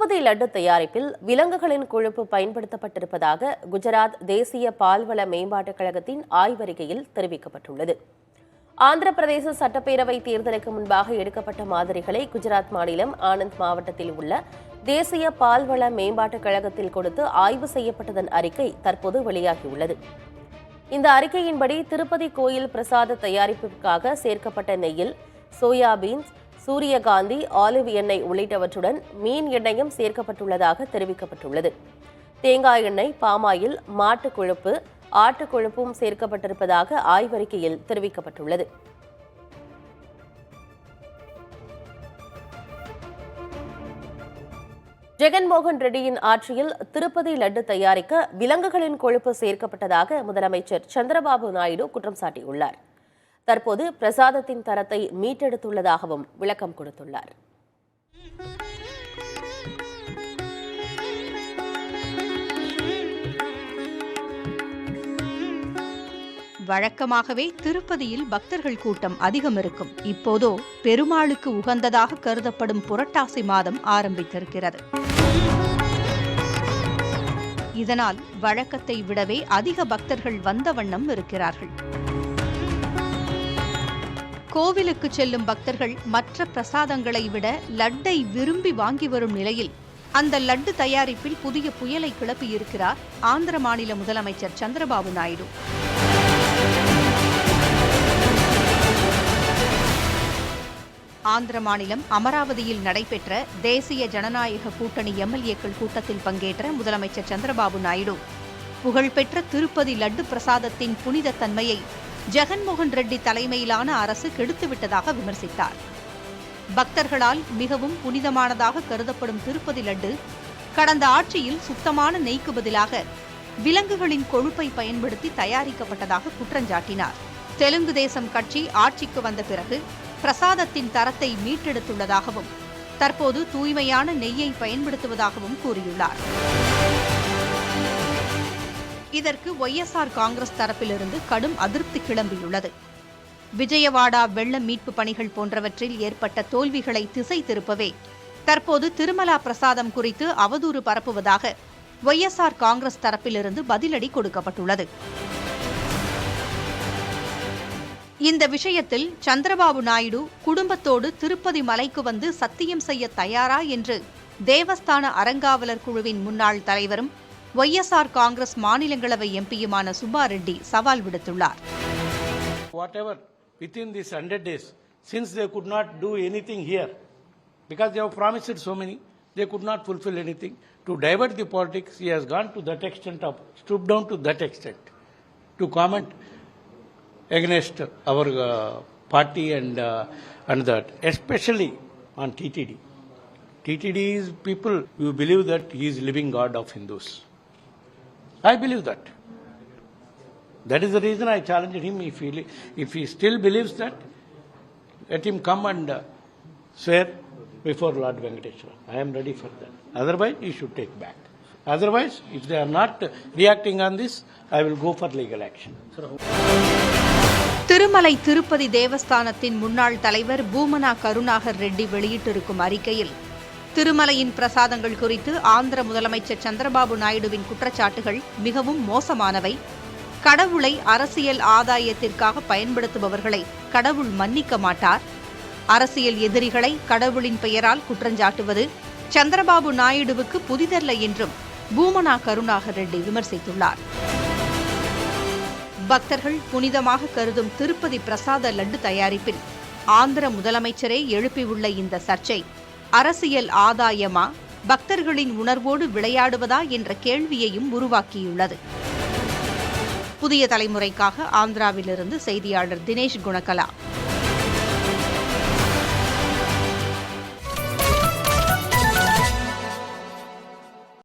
திருப்பதி லட்டு தயாரிப்பில் விலங்குகளின் கொழுப்பு பயன்படுத்தப்பட்டிருப்பதாக குஜராத் தேசிய பால்வள மேம்பாட்டுக் கழகத்தின் ஆய்வறிக்கையில் தெரிவிக்கப்பட்டுள்ளது. ஆந்திர பிரதேச சட்டப்பேரவை தேர்தலுக்கு முன்பாக எடுக்கப்பட்ட மாதிரிகளை குஜராத் மாநிலம் ஆனந்த் மாவட்டத்தில் உள்ள தேசிய பால்வள மேம்பாட்டுக் கழகத்தில் கொடுத்து ஆய்வு செய்யப்பட்டதன் அறிக்கை தற்போது வெளியாகியுள்ளது. இந்த அறிக்கையின்படி திருப்பதி கோயில் பிரசாத தயாரிப்பிற்காக சேர்க்கப்பட்ட நெய்யில் சோயாபீன்ஸ், சூரியகாந்தி, ஆலிவ் எண்ணெய் உள்ளிட்டவற்றுடன் மீன் எண்ணெயும் சேர்க்கப்பட்டுள்ளதாக தெரிவிக்கப்பட்டுள்ளது. தேங்காய் எண்ணெய், பாமாயில், மாட்டுக் கொழுப்பு, ஆட்டுக் கொழுப்பும் சேர்க்கப்பட்டிருப்பதாக ஆய்வறிக்கையில் தெரிவிக்கப்பட்டுள்ளது. ஜெகன்மோகன் ரெட்டியின் ஆட்சியில் திருப்பதி லட்டு தயாரிக்க விலங்குகளின் கொழுப்பு சேர்க்கப்பட்டதாக முதலமைச்சர் சந்திரபாபு நாயுடு குற்றம் சாட்டியுள்ளார். தற்போது பிரசாதத்தின் தரத்தை மீட்டெடுத்துள்ளதாகவும் விளக்கம் கொடுத்துள்ளார். வழக்கமாகவே திருப்பதியில் பக்தர்கள் கூட்டம் அதிகம் இருக்கும். இப்போதோ பெருமாளுக்கு உகந்ததாக கருதப்படும் புரட்டாசி மாதம் ஆரம்பித்திருக்கிறது. இதனால் வழக்கத்தை விடவே அதிக பக்தர்கள் வந்த வண்ணம் இருக்கிறார்கள். கோவிலுக்கு செல்லும் பக்தர்கள் மற்ற பிரசாதங்களை விட லட்டை விரும்பி வாங்கி வரும் நிலையில் அந்த லட்டு தயாரிப்பில் புதிய புயலை கிளப்பியிருக்கிறார் ஆந்திர மாநில முதலமைச்சர் சந்திரபாபு நாயுடு. ஆந்திர மாநிலம் அமராவதியில் நடைபெற்ற தேசிய ஜனநாயக கூட்டணி எம்எல்ஏக்கள் கூட்டத்தில் பங்கேற்ற முதலமைச்சர் சந்திரபாபு நாயுடு புகழ்பெற்ற திருப்பதி லட்டு பிரசாதத்தின் புனித தன்மையை ஜெகன்மோகன் ரெட்டி தலைமையிலான அரசு கெடுத்துவிட்டதாக விமர்சித்தார். பக்தர்களால் மிகவும் புனிதமானதாக கருதப்படும் திருப்பதி லட்டு கடந்த ஆட்சியில் சுத்தமான நெய்க்கு பதிலாக விலங்குகளின் கொழுப்பை பயன்படுத்தி தயாரிக்கப்பட்டதாக குற்றஞ்சாட்டினார். தெலுங்கு தேசம் கட்சி ஆட்சிக்கு வந்த பிறகு பிரசாதத்தின் தரத்தை மீட்டெடுத்துள்ளதாகவும் தற்போது தூய்மையான நெய்யை பயன்படுத்துவதாகவும் கூறியுள்ளார். இதற்கு ஒய்எஸ்ஆர் காங்கிரஸ் தரப்பிலிருந்து கடும் அதிருப்தி கிளம்பியுள்ளது. விஜயவாடா வெள்ள மீட்பு பணிகள் போன்றவற்றில் ஏற்பட்ட தோல்விகளை திசை திருப்பவே தற்போது திருமலா பிரசாதம் குறித்து அவதூறு பரப்புவதாக ஒய்எஸ்ஆர் காங்கிரஸ் தரப்பிலிருந்து பதிலடி கொடுக்கப்பட்டுள்ளது. இந்த விஷயத்தில் சந்திரபாபு நாயுடு குடும்பத்தோடு திருப்பதி மலைக்கு வந்து சத்தியம் செய்ய தயாரா என்று தேவஸ்தான அறங்காவலர் குழுவின் முன்னாள் தலைவரும் ஒய்எஸ்ஆர் காங்கிரஸ் மாநிலங்களவை எம்பியுமான சுப்பா ரெட்டி சவால் விடுத்துள்ளார். Whatever within this 100 days, since they could not do anything here, because they have promised so many, they could not fulfill anything. To divert the politics, he has gone to that extent, stooped down to that extent, to comment against our party and that, especially on TTD. TTD is people who believe that he is living God of Hindus. I believe that. That is the reason I challenged him. If he still believes that, let him come and swear before Lord Venkateshwara. I am ready for that. Otherwise, he should take back. Otherwise, if they are not reacting on this, I will go for legal action. Thirumalai Tirupati தேவஸ்தானத்தின் முன்னாள் தலைவர் பூமனா கருணாகர் ரெட்டி வெளியிட்டிருக்கும் அறிக்கையில் திருமலையின் பிரசாதங்கள் குறித்து ஆந்திர முதலமைச்சர் சந்திரபாபு நாயுடுவின் குற்றச்சாட்டுகள் மிகவும் மோசமானவை. கடவுளை அரசியல் ஆதாயத்திற்காக பயன்படுத்துபவர்களை கடவுள் மன்னிக்க மாட்டார். அரசியல் எதிரிகளை கடவுளின் பெயரால் குற்றஞ்சாட்டுவது சந்திரபாபு நாயுடுவுக்கு புதிதல்ல என்றும் பூமனா கருணாகர் ரெட்டி விமர்சித்துள்ளார். பக்தர்கள் புனிதமாக கருதும் திருப்பதி பிரசாத லட்டு தயாரிப்பில் ஆந்திர முதலமைச்சரே எழுப்பியுள்ள இந்த சர்ச்சை அரசியல் ஆதாயமா, பக்தர்களின் உணர்வோடு விளையாடுவதா என்ற கேள்வியையும் உருவாக்கியுள்ளது. புதிய தலைமுறைக்காக ஆந்திராவிலிருந்து செய்தியாளர் தினேஷ் குணகலா.